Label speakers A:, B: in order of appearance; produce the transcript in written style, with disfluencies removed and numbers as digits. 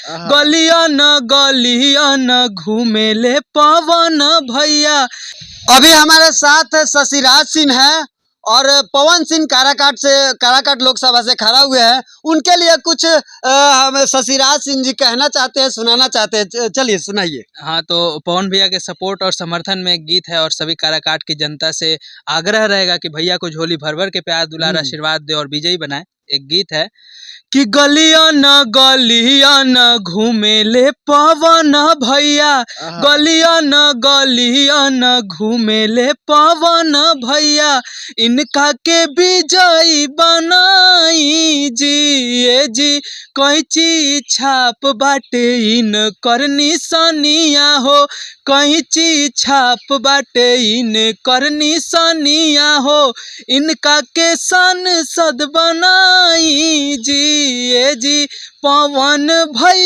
A: गलिया न घूमेले पवन भैया।
B: अभी हमारे साथ शशिराज सिंह है और पवन सिंह काराकाट लोकसभा से खड़ा हुए हैं। उनके लिए कुछ हम शशिराज सिंह जी कहना चाहते हैं, सुनाना चाहते हैं। चलिए सुनाइए।
A: हाँ, तो पवन भैया के सपोर्ट और समर्थन में एक गीत है और सभी काराकाट की जनता से आग्रह रहेगा कि भैया को झोली भर भर के प्यार दुलार आशीर्वाद दे और विजयी बनाए। एक गीत है कि गलिया न घूमेले पवन भैया, गलिया न घूमेले पवन भैया, इनका के विजयी बनाई जी। ए जी कैची छाप बाटे इन कर निशानिया हो, कैची छाप बाटे इन कर निशानिया हो, इनका के सांसद बनाई जी। ए जी पवन भैया।